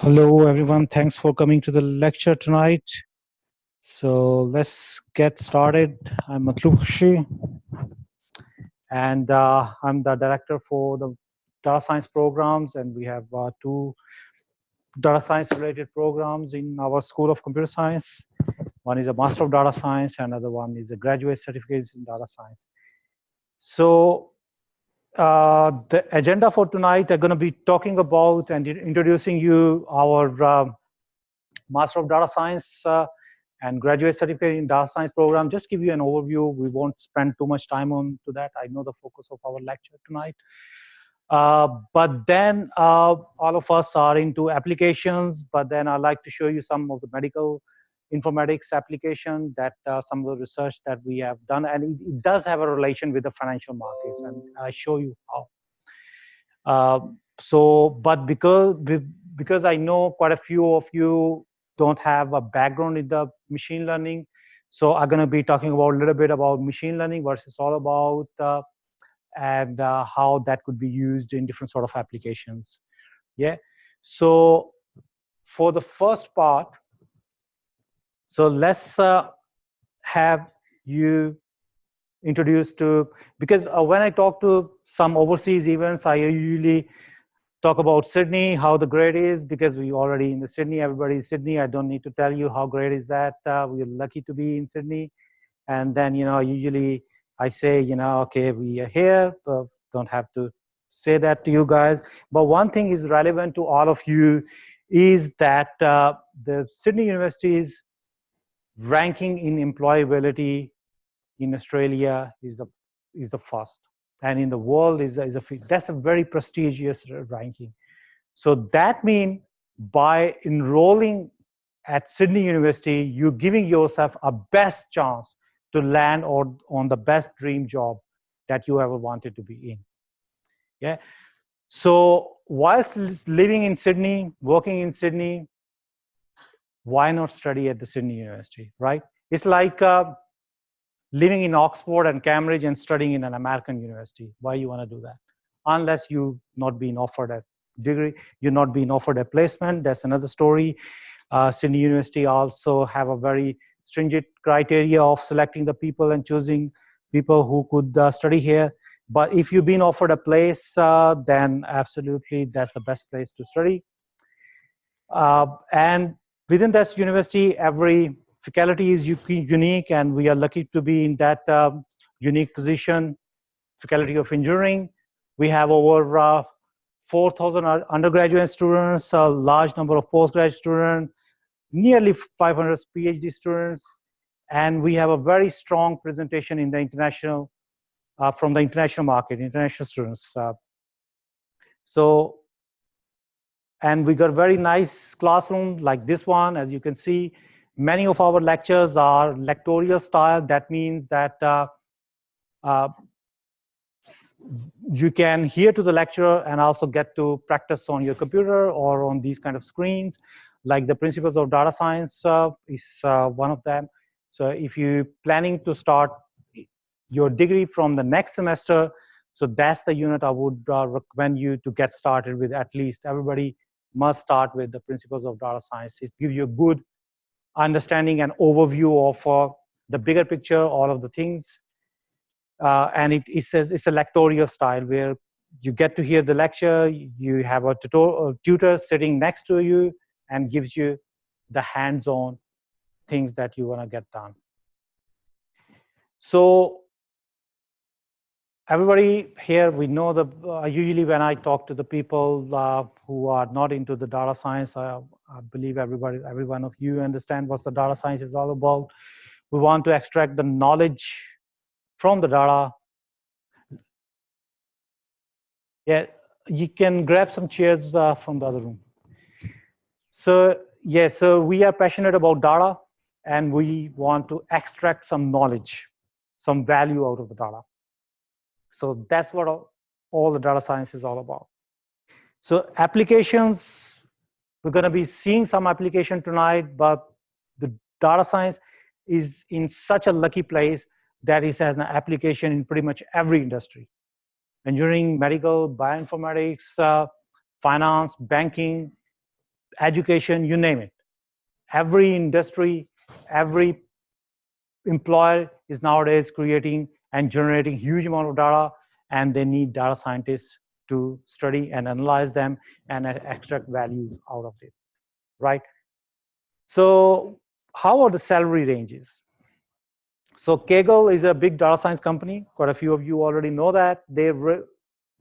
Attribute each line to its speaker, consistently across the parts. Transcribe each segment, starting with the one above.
Speaker 1: Hello, everyone. Thanks for coming to the lecture tonight. So let's get started. I'm Matloob Khushi, and I'm the director for the data science programs, and we have two data science related programs in our School of Computer Science. One is a Master of Data Science, and another one is a graduate certificate in data science. So the agenda for tonight, I'm going to be talking about and introducing you our Master of Data Science and graduate certificate in data science program. Just give you an overview. We won't spend too much time on to that. I know the focus of our lecture tonight. But then all of us are into applications, but then I'd like to show you some of the medical informatics application that some of the research that we have done, and it does have a relation with the financial markets, and I show you how. But because I know quite a few of you don't have a background in the machine learning, so I'm going to be talking about a little bit about machine learning, what it's all about, and how that could be used in different sort of applications. Yeah. So for the first part, so let's have you introduced to, because when I talk to some overseas events, I usually talk about Sydney, how the grade is, because we already in the Sydney, everybody is Sydney. I don't need to tell you how great is that. We're lucky to be in Sydney. And then, usually I say, okay, we are here, but don't have to say that to you guys. But one thing is relevant to all of you is that the Sydney University's ranking in employability in Australia is the first. And in the world that's a very prestigious ranking. So that means by enrolling at Sydney University, you're giving yourself a best chance to land on the best dream job that you ever wanted to be in. Yeah. So whilst living in Sydney, working in Sydney, why not study at the Sydney University, right? It's like living in Oxford and Cambridge and studying in an American university. Why you want to do that? Unless you've not been offered a degree, you're not being offered a placement. That's another story. Sydney University also have a very stringent criteria of selecting the people and choosing people who could study here. But if you've been offered a place, then absolutely that's the best place to study. And within this university, every faculty is unique, and we are lucky to be in that unique position. Faculty of Engineering, we have over 4,000 undergraduate students, a large number of postgraduate students, nearly 500 PhD students, and we have a very strong presentation in the international, from the international market, international students. And we got a very nice classroom like this one. As you can see, many of our lectures are lectorial style. That means that you can hear to the lecturer and also get to practice on your computer or on these kind of screens. Like the Principles of Data Science is one of them. So if you're planning to start your degree from the next semester, so that's the unit I would recommend you to get started with. At least everybody must start with the Principles of Data Science. It gives you a good understanding and overview of the bigger picture, all of the things. And it says it's a lectorial style where you get to hear the lecture, you have a tutor sitting next to you and gives you the hands-on things that you want to get done. So everybody here, we know usually when I talk to the people who are not into the data science, I believe every one of you understand what the data science is all about. We want to extract the knowledge from the data. Yeah, you can grab some chairs from the other room. So yeah, so we are passionate about data, and we want to extract some knowledge, some value out of the data. So that's what all the data science is all about. So applications, we're going to be seeing some application tonight, but the data science is in such a lucky place that it has an application in pretty much every industry. Engineering, medical, bioinformatics, finance, banking, education, you name it. Every industry, every employer is nowadays creating and generating huge amount of data, and they need data scientists to study and analyze them and extract values out of it, right? So how are the salary ranges? So Kaggle is a big data science company. Quite a few of you already know that. They ran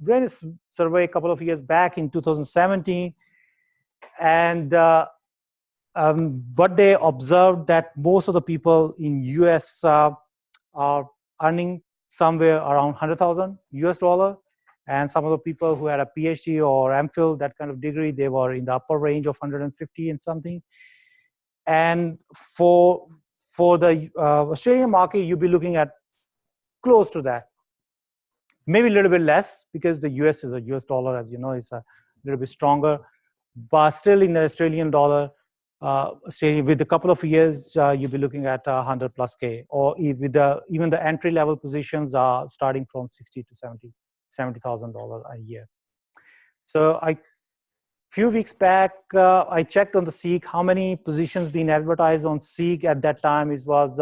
Speaker 1: a survey a couple of years back in 2017, and but they observed that most of the people in US are earning somewhere around 100,000 US dollar, and some of the people who had a PhD or MPhil, that kind of degree, they were in the upper range of 150 and something. And for the Australian market, you'll be looking at close to that, maybe a little bit less, because the US is a US dollar, as you know, is a little bit stronger, but still in the Australian dollar, with a couple of years, you'll be looking at 100 plus K, or even the entry level positions are starting from 60 to $70,000 a year. So few weeks back, I checked on the Seek how many positions being advertised on Seek at that time. It was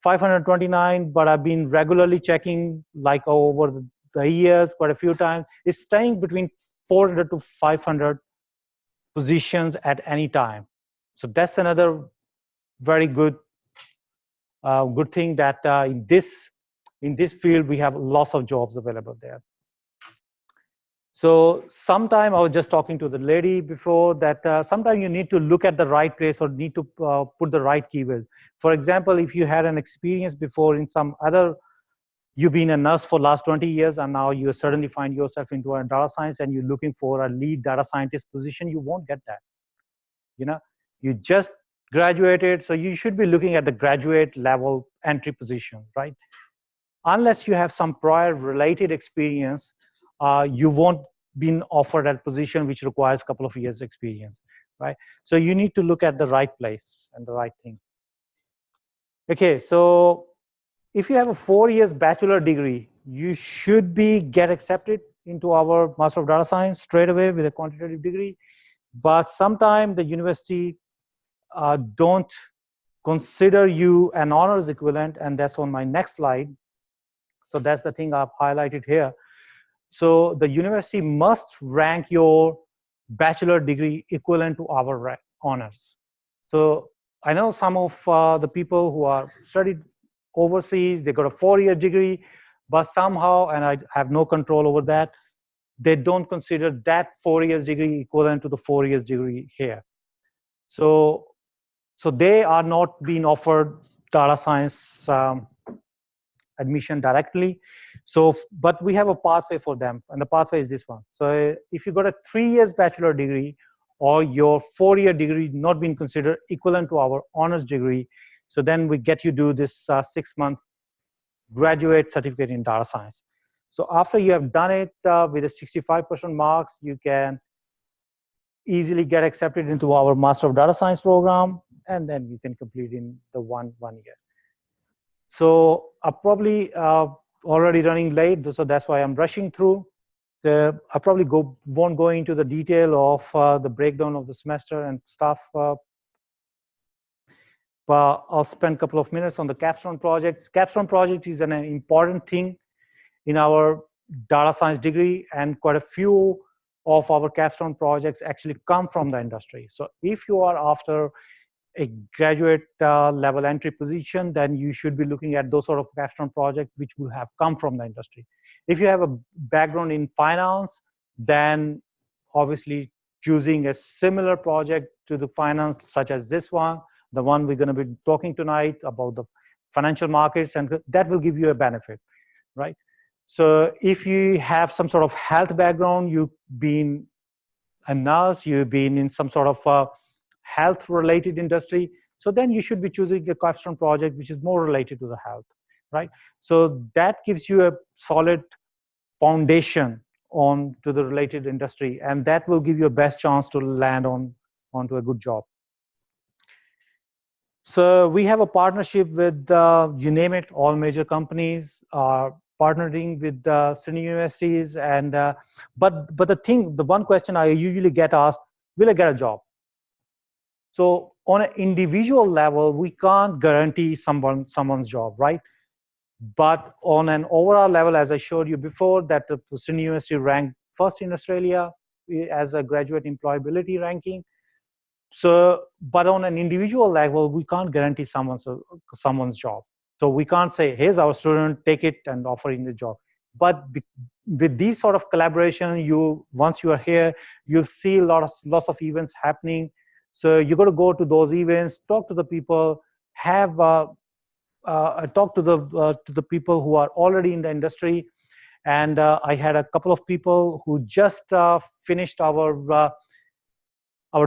Speaker 1: 529, but I've been regularly checking like over the years quite a few times. It's staying between 400 to 500 positions at any time. So that's another very good thing, that in this field we have lots of jobs available there. So sometime I was just talking to the lady before that sometimes you need to look at the right place or need to put the right keywords. For example, if you had an experience before in some other, you've been a nurse for last 20 years and now you suddenly find yourself into a data science and you're looking for a lead data scientist position, you won't get that. You know, you just graduated, so you should be looking at the graduate level entry position, right? Unless you have some prior related experience, you won't be offered that position which requires a couple of years experience, right? So you need to look at the right place and the right thing. Okay, so if you have a 4 years bachelor degree, you should get accepted into our Master of Data Science straight away with a quantitative degree. But sometimes the university don't consider you an honors equivalent, and that's on my next slide. So that's the thing I've highlighted here. So the university must rank your bachelor degree equivalent to our honors. So I know some of the people who are studied overseas, they got a 4-year degree, but somehow, and I have no control over that, they don't consider that 4 years degree equivalent to the 4 years degree here. So they are not being offered data science admission directly. So, but we have a pathway for them, and the pathway is this one. So if you got a 3 years bachelor degree or your 4-year degree not being considered equivalent to our honors degree, so then we get you do this 6-month graduate certificate in data science. So after you have done it with a 65% marks, you can easily get accepted into our Master of Data Science program, and then you can complete in the one year. So I'm probably already running late, so that's why I'm rushing through. I probably won't go into the detail of the breakdown of the semester and stuff, but I'll spend a couple of minutes on the Capstone projects. Capstone project is an important thing in our data science degree, and quite a few of our Capstone projects actually come from the industry. So if you are after a graduate level entry position, then you should be looking at those sort of Capstone projects which will have come from the industry. If you have a background in finance, then obviously choosing a similar project to the finance, such as this one, the one we're going to be talking tonight about the financial markets, and that will give you a benefit, right? So if you have some sort of health background, you've been a nurse, you've been in some sort of health-related industry, so then you should be choosing a Capstone project which is more related to the health, right? So that gives you a solid foundation on to the related industry, and that will give you a best chance to land onto a good job. So we have a partnership with, you name it, all major companies are partnering with Sydney universities, and but the one question I usually get asked, will I get a job? So on an individual level, we can't guarantee someone's job, right? But on an overall level, as I showed you before, that the Sydney University ranked first in Australia as a graduate employability ranking. So, but on an individual level, we can't guarantee someone's job. So we can't say, here's our student, take it and offer him the job. But with these sort of collaboration, once you are here, you'll see lots of events happening. So you got to go to those events, talk to the people, have talk to the people who are already in the industry. And I had a couple of people who just finished our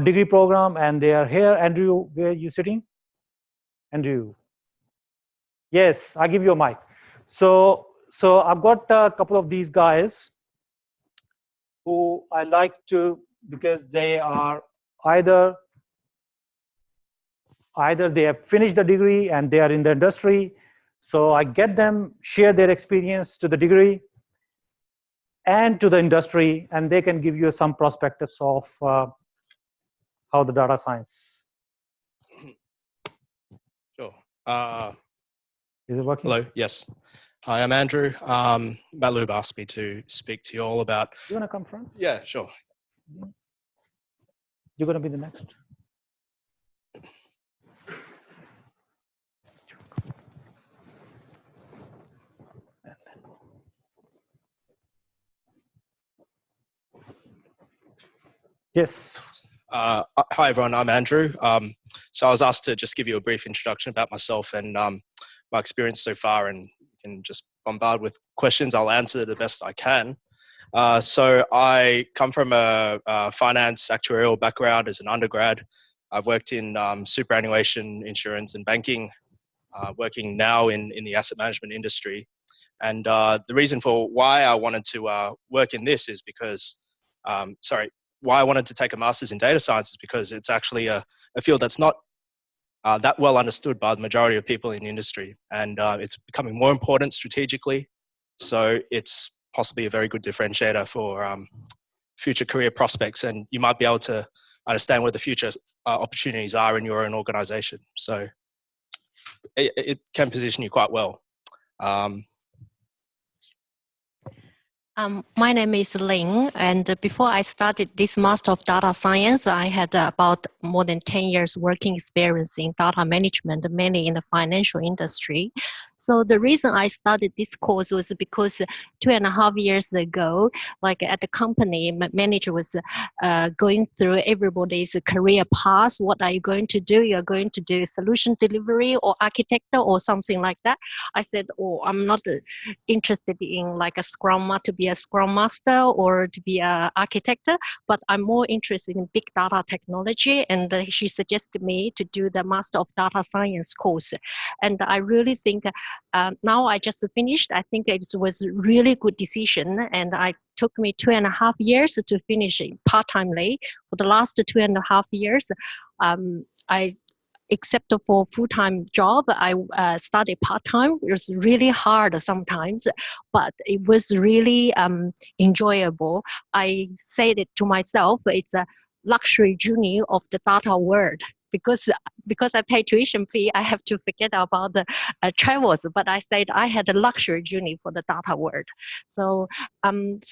Speaker 1: degree program, and they are here. Andrew, where are you sitting? Andrew. Yes, I'll give you a mic. So I've got a couple of these guys who I like to, because they are either they have finished the degree and they are in the industry. So I get them share their experience to the degree and to the industry, and they can give you some perspectives of how the data science.
Speaker 2: Sure.
Speaker 1: Is it working?
Speaker 2: Hello. Yes. Hi, I'm Andrew. Matloob asked me to speak to you all about.
Speaker 1: You want to come front?
Speaker 2: Yeah, sure.
Speaker 1: You're going to be the next. Yes.
Speaker 2: Hi, everyone. I'm Andrew. So I was asked to just give you a brief introduction about myself and my experience so far, and you can just bombard with questions. I'll answer the best I can. So I come from a finance actuarial background as an undergrad. I've worked in superannuation, insurance, and banking, working now in the asset management industry. And the reason for why I wanted to work in this is because, why I wanted to take a master's in data science is because it's actually a field that's not that well understood by the majority of people in the industry. And it's becoming more important strategically. So it's possibly a very good differentiator for future career prospects. And you might be able to understand where the future opportunities are in your own organization. So it can position you quite well.
Speaker 3: My name is Ling, and before I started this Master of Data Science, I had about more than 10 years working experience in data management, mainly in the financial industry. So the reason I started this course was because 2.5 years ago, like at the company, my manager was going through everybody's career path. What are you going to do? You're going to do solution delivery or architecture or something like that. I said, oh, I'm not interested in like a to be a Scrum Master or to be an architect, but I'm more interested in big data technology. And she suggested me to do the Master of Data Science course. And I really think now I just finished. I think it was a really good decision. And it took me 2.5 years to finish part-timely. For the last 2.5 years, except for full-time job, I studied part-time. It was really hard sometimes, but it was really enjoyable. I said it to myself, it's a luxury journey of the data world. Because I pay tuition fee, I have to forget about the travels. But I said I had a luxury journey for the data world. So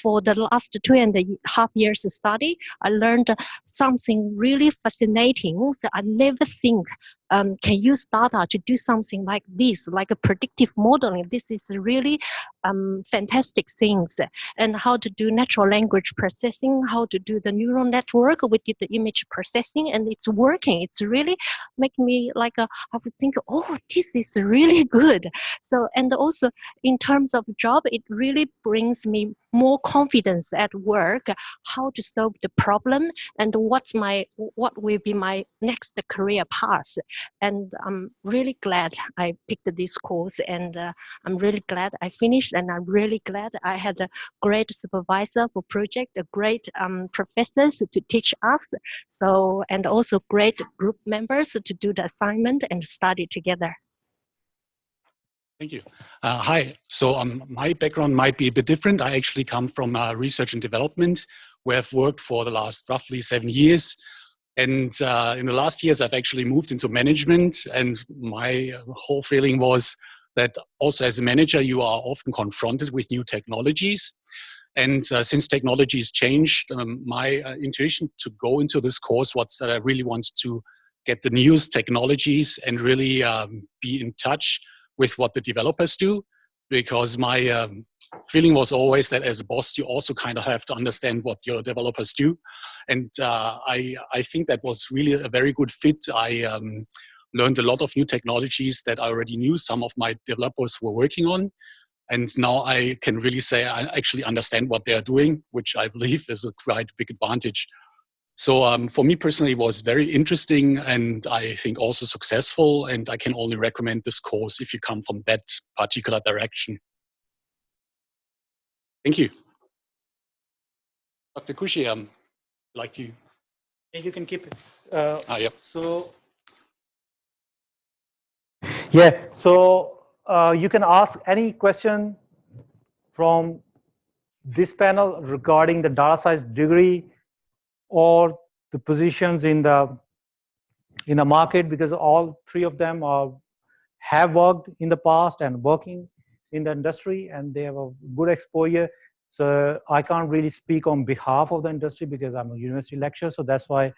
Speaker 3: for the last 2.5 years of study, I learned something really fascinating. So I never think can use data to do something like this, like a predictive modeling. This is really fantastic things. And how to do natural language processing, how to do the neural network. We did the image processing, and it's working. It's really making me like I would think, oh, this is really good. So, and also in terms of job, it really brings me more confidence at work, how to solve the problem, and what will be my next career path. And I'm really glad I picked this course, and I'm really glad I finished, and I'm really glad I had a great supervisor for project, a great professors to teach us, so, and also great group members to do the assignment and study together.
Speaker 4: Thank you. Hi. So my background might be a bit different. I actually come from research and development, where I've worked for the last roughly 7 years. And in the last years, I've actually moved into management. And my whole feeling was that also as a manager, you are often confronted with new technologies. And since technologies changed, my intuition to go into this course was that I really want to get the newest technologies and really be in touch with what the developers do. Because my feeling was always that as a boss, you also kind of have to understand what your developers do. And I think that was really a very good fit. I learned a lot of new technologies that I already knew some of my developers were working on. And now I can really say I actually understand what they're doing, which I believe is a quite big advantage. So for me personally, it was very interesting and I think also successful. And I can only recommend this course if you come from that particular direction. Thank you. Dr. Khushi, I'd like to...
Speaker 1: You can keep it.
Speaker 4: Yep.
Speaker 1: So, yeah, so you can ask any question from this panel regarding the data science degree or the positions in the market, because all three of them have worked in the past and working in the industry, and they have a good exposure. So I can't really speak on behalf of the industry because I'm a university lecturer. So that's why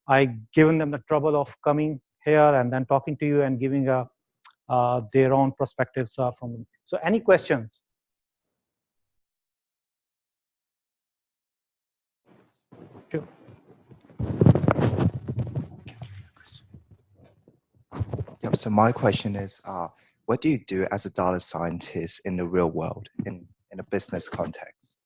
Speaker 1: I given them the trouble of coming here and then talking to you and giving their own perspectives from them. So any questions? Sure.
Speaker 5: Yep. So my question is, what do you do as a data scientist in the real world, in a business context?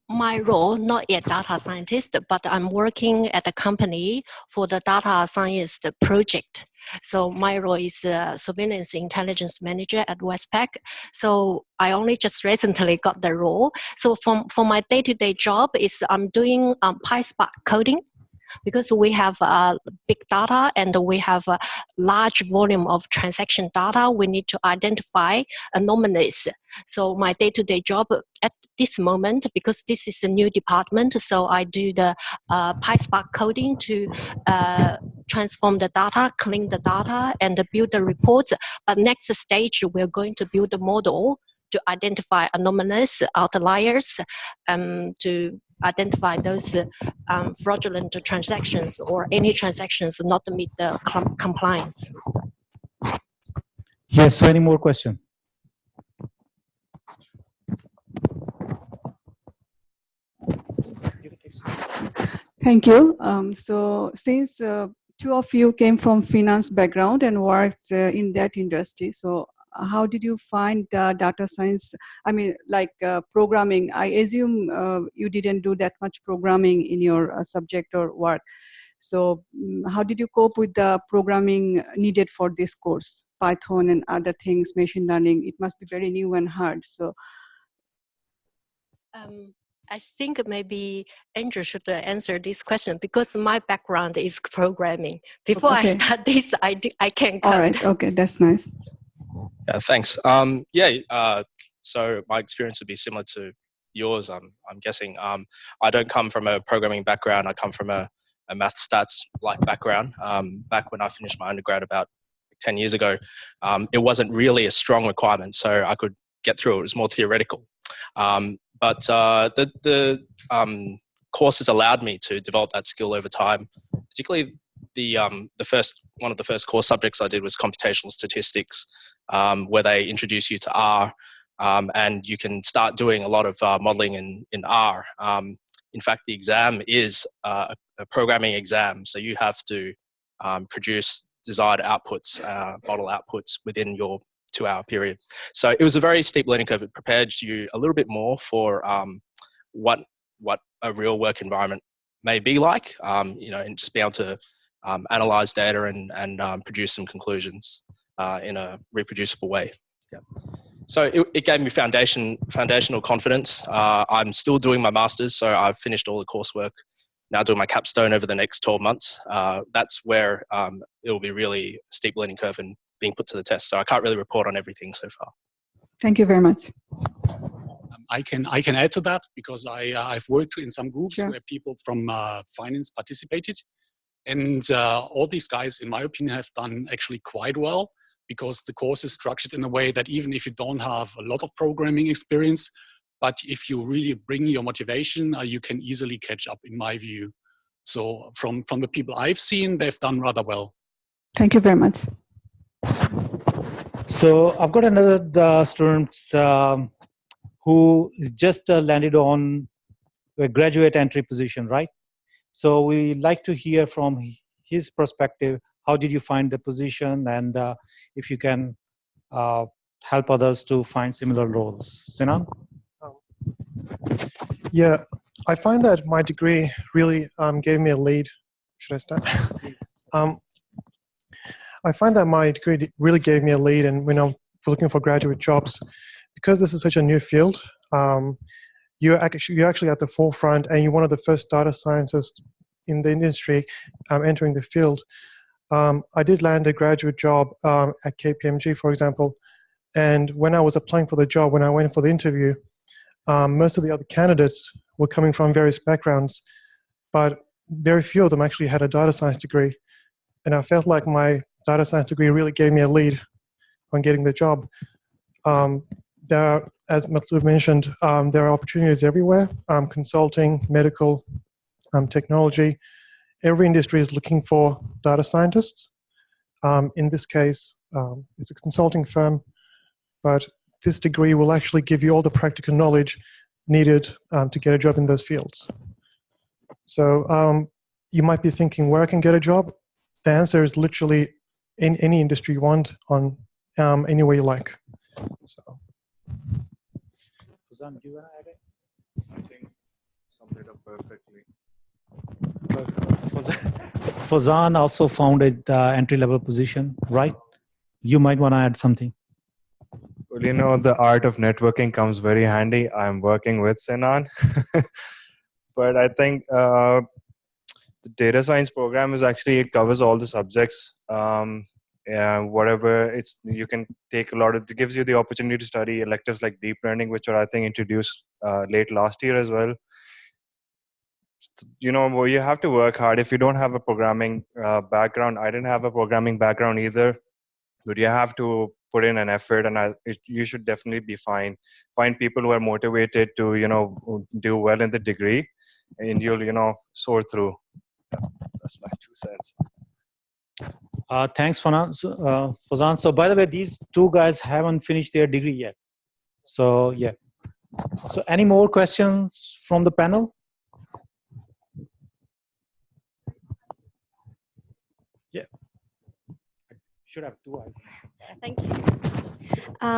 Speaker 3: My role, not yet data scientist, but I'm working at a company for the data science project. So my role is surveillance intelligence manager at Westpac. So I only just recently got the role. So for my day-to-day job is I'm doing PySpark coding, because we have big data and we have a large volume of transaction data. We need to identify anomalies. So my day-to-day job at this moment, because this is a new department, so I do the PySpark coding to transform the data, clean the data, and build the reports. But next stage, we're going to build a model to identify anomalies, outliers, to identify those fraudulent transactions or any transactions not meet the compliance.
Speaker 1: Yes, so any more questions?
Speaker 6: Thank you. So since two of you came from finance background and worked in that industry, so how did you find data science? I mean, like programming. I assume you didn't do that much programming in your subject or work. So how did you cope with the programming needed for this course? Python and other things, machine learning. It must be very new and hard. So.
Speaker 3: I think maybe Andrew should answer this question because my background is programming. Before I start this, I can code.
Speaker 6: All right. Okay, that's nice.
Speaker 2: Yeah, thanks. So my experience would be similar to yours. I'm guessing. I don't come from a programming background. I come from a math stats like background. Back when I finished my undergrad about 10 years ago, it wasn't really a strong requirement, so I could get through it. It was more theoretical. But the courses allowed me to develop that skill over time. Particularly one of the first course subjects I did was computational statistics, where they introduce you to R, and you can start doing a lot of modeling in R. In fact, the exam is a programming exam, so you have to produce desired outputs, model outputs within your 2-hour period. So it was a very steep learning curve. It prepared you a little bit more for what a real work environment may be like, and just be able to analyze data and produce some conclusions in a reproducible way. Yeah. So it gave me foundational confidence. I'm still doing my master's, so I've finished all the coursework. Now doing my capstone over the next 12 months. That's where it will be really a steep learning curve and being put to the test. So I can't really report on everything so far.
Speaker 6: Thank you very much.
Speaker 4: I can add to that because I've worked in some groups
Speaker 6: Sure.
Speaker 4: where people from finance participated, and all these guys, in my opinion, have done actually quite well because the course is structured in a way that even if you don't have a lot of programming experience, but if you really bring your motivation, you can easily catch up, in my view. So from the people I've seen, they've done rather well.
Speaker 6: Thank you very much.
Speaker 1: So I've got another student who just landed on a graduate entry position, right? So we like to hear from his perspective. How did you find the position, and if you can help others to find similar roles, Sinan?
Speaker 7: Yeah, I find that my degree really gave me a lead. Should I start? I find that my degree really gave me a lead, and when I'm looking for graduate jobs, because this is such a new field, you're actually at the forefront, and you're one of the first data scientists in the industry entering the field. I did land a graduate job at KPMG, for example, and when I was applying for the job, when I went for the interview, most of the other candidates were coming from various backgrounds, but very few of them actually had a data science degree. And I felt like my data science degree really gave me a lead on getting the job. There are, as Matloob mentioned, there are opportunities everywhere, consulting, medical, technology. Every industry is looking for data scientists. In this case, it's a consulting firm, but this degree will actually give you all the practical knowledge needed to get a job in those fields. So you might be thinking, where I can get a job? The answer is literally in any industry you want, on any way you like. So.
Speaker 1: Fazan, do you want to add it?
Speaker 8: I think summed it up perfectly.
Speaker 1: Fazan also found it entry-level position, right? You might want to add something.
Speaker 8: Well, you know, the art of networking comes very handy. I'm working with Sinan. But I think the data science program is actually, it covers all the subjects. Whatever you can take a lot of, it gives you the opportunity to study electives like deep learning, which were, I think, introduced late last year as well. You know, you have to work hard. If you don't have a programming background, I didn't have a programming background either, but you have to put in an effort, and you should definitely be fine. Find people who are motivated to, you know, do well in the degree, and you'll, you know, soar through. That's my 2 cents.
Speaker 1: Thanks, Fazan. So by the way, these two guys haven't finished their degree yet. So yeah. So any more questions from the panel? Yeah. Should have 2 eyes.
Speaker 9: Thank you.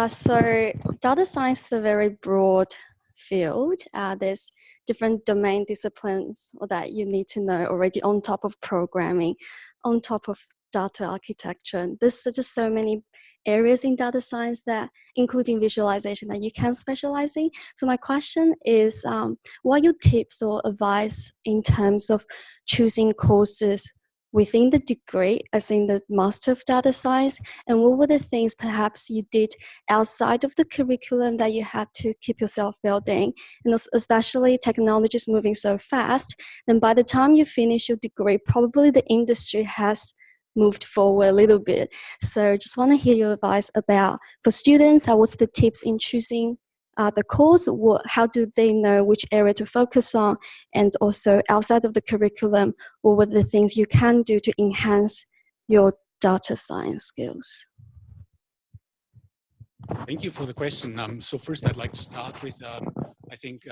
Speaker 9: So data science is a very broad field. There's different domain disciplines that you need to know already on top of programming, on top of data architecture. There's just so many areas in data science that, including visualization, that you can specialize in. So my question is, what are your tips or advice in terms of choosing courses within the degree, as in the Master of Data Science, and what were the things perhaps you did outside of the curriculum that you had to keep yourself building? And especially technology is moving so fast, and by the time you finish your degree, probably the industry has moved forward a little bit. So just want to hear your advice about, for students, what's the tips in choosing the course? How do they know which area to focus on? And also outside of the curriculum, what were the things you can do to enhance your data science skills?
Speaker 4: Thank you for the question. So first I'd like to start with, I think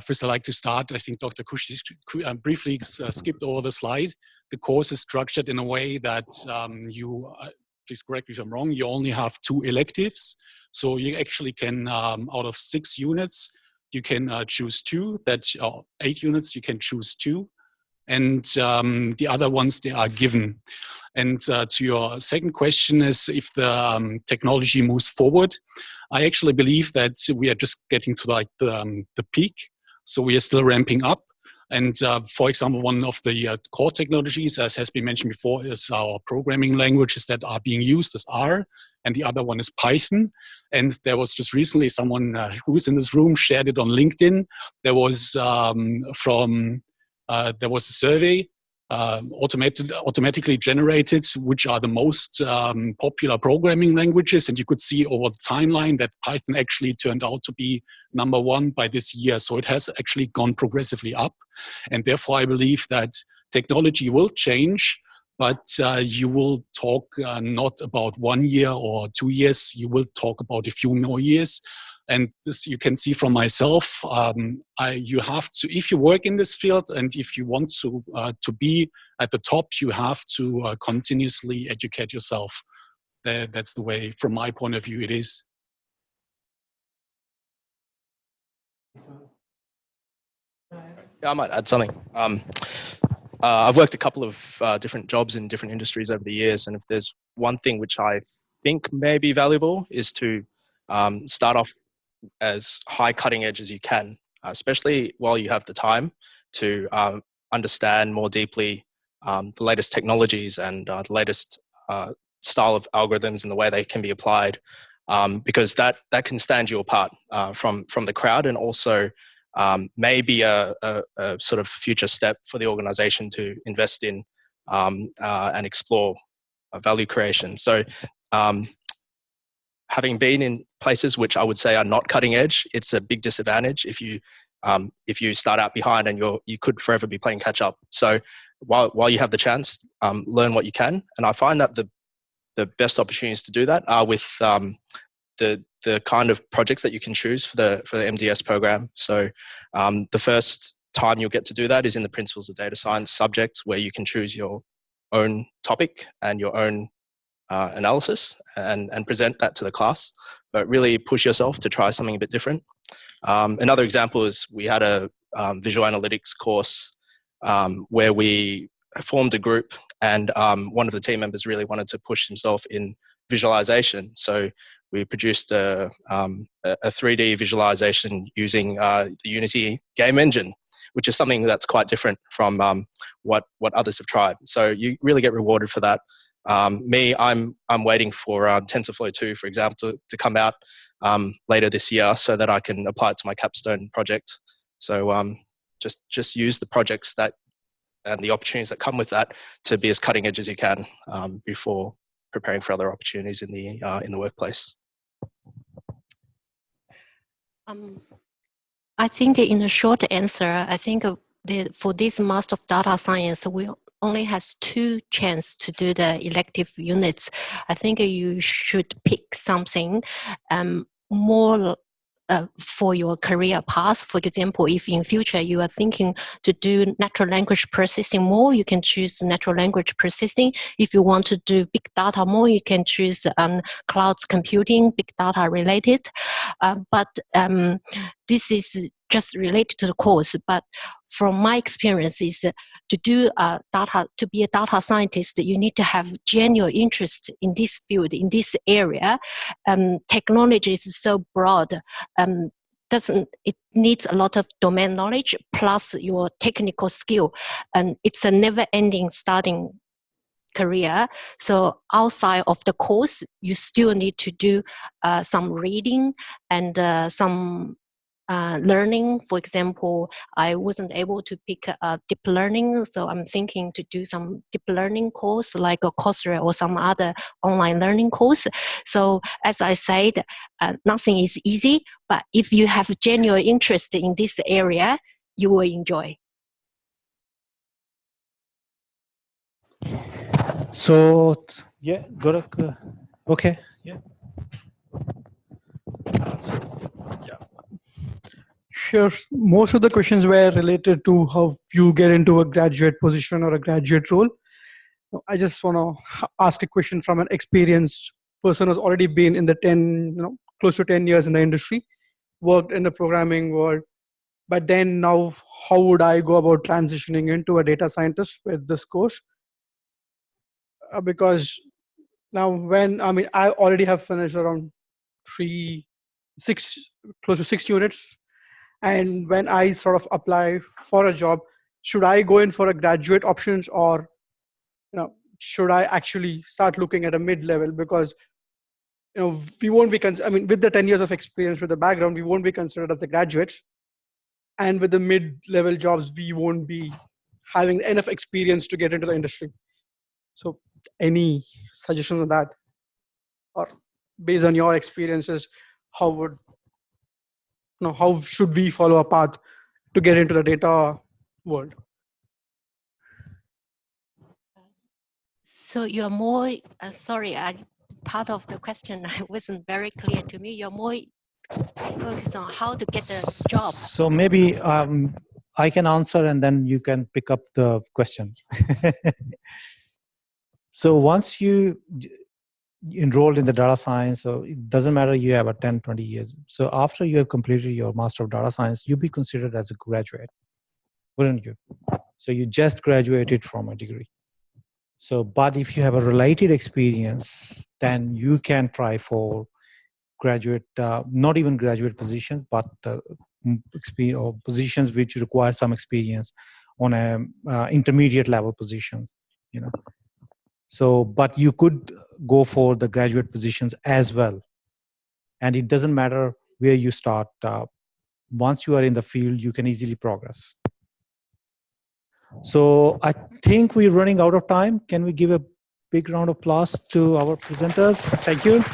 Speaker 4: first I'd like to start, I think Dr. Khushi briefly skipped over the slide. The course is structured in a way that please correct me if I'm wrong, you only have 2 electives. So you actually can, out of 6 units, you can choose 2. 8 units, you can choose 2. And the other ones, they are given. And to your second question is if the technology moves forward, I actually believe that we are just getting to like the peak. So we are still ramping up. And for example, one of the core technologies, as has been mentioned before, is our programming languages that are being used as R. and the other one is Python. And there was just recently someone who's in this room shared it on LinkedIn. There was there was a survey automatically generated, which are the most popular programming languages. And you could see over the timeline that Python actually turned out to be #1 by this year. So it has actually gone progressively up. And therefore, I believe that technology will change, but you will talk not about 1 year or 2 years. You will talk about a few more years. And this you can see from myself. You have to, if you work in this field and if you want to be at the top, you have to continuously educate yourself. That's the way, from my point of view, it is.
Speaker 2: Yeah, I might add something. I've worked a couple of different jobs in different industries over the years, and if there's one thing which I think may be valuable is to start off as high cutting edge as you can, especially while you have the time to understand more deeply the latest technologies and the latest style of algorithms and the way they can be applied, because that can stand you apart from the crowd, and also maybe a sort of future step for the organization to invest in and explore value creation. So having been in places which I would say are not cutting edge, it's a big disadvantage if you start out behind and you could forever be playing catch up. So while you have the chance, learn what you can. And I find that the best opportunities to do that are with the kind of projects that you can choose for the MDS program. So the first time you'll get to do that is in the Principles of Data Science subject, where you can choose your own topic and your own analysis and present that to the class, but really push yourself to try something a bit different. Another example is we had a visual analytics course where we formed a group, and one of the team members really wanted to push himself in visualization. So we produced a 3D visualization using the Unity game engine, which is something that's quite different from what others have tried. So you really get rewarded for that. I'm waiting for TensorFlow 2, for example, to come out later this year so that I can apply it to my Capstone project. So just use the projects that and the opportunities that come with that to be as cutting edge as you can before preparing for other opportunities in the workplace.
Speaker 3: I think in a short answer, I think for this Master of Data Science, we only has 2 chances to do the elective units. I think you should pick something more for your career path. For example, if in future you are thinking to do natural language processing more, you can choose natural language processing. If you want to do big data more, you can choose cloud computing, big data related. But this is just related to the course. But from my experience is to do data, to be a data scientist, you need to have genuine interest in this field, in this area. Technology is so broad. It needs a lot of domain knowledge plus your technical skill, and it's a never-ending starting career. So outside of the course, you still need to do some reading and some learning. For example, I wasn't able to pick deep learning, so I'm thinking to do some deep learning course like a Coursera or some other online learning course. So as I said, nothing is easy, but if you have genuine interest in this area, you will enjoy.
Speaker 1: So yeah, Gorak, okay, yeah.
Speaker 10: Sure. Most of the questions were related to how you get into a graduate position or a graduate role. I just want to ask a question from an experienced person who's already been in the close to 10 years in the industry, worked in the programming world. But then now, how would I go about transitioning into a data scientist with this course? Because now I already have finished around close to 6 units. And when I sort of apply for a job, should I go in for a graduate options, or should I actually start looking at a mid-level? Because we won't be with the 10 years of experience with the background, we won't be considered as a graduate. And with the mid-level jobs, we won't be having enough experience to get into the industry. So any suggestions on that? Or based on your experiences, how should we follow a path to get into the data world?
Speaker 3: So you're more, sorry, part of the question wasn't very clear to me. You're more focused on how to get the job.
Speaker 1: So maybe I can answer and then you can pick up the question. So once you enrolled in the data science, so it doesn't matter you have a 10, 20 years. So after you have completed your Master of Data Science, you'll be considered as a graduate, wouldn't you? So you just graduated from a degree. So, but if you have a related experience, then you can try for graduate, not even graduate positions, but or positions which require some experience on a intermediate level positions, So, but you could go for the graduate positions as well. And it doesn't matter where you start. Once you are in the field, you can easily progress. So I think we're running out of time. Can we give a big round of applause to our presenters? Thank you.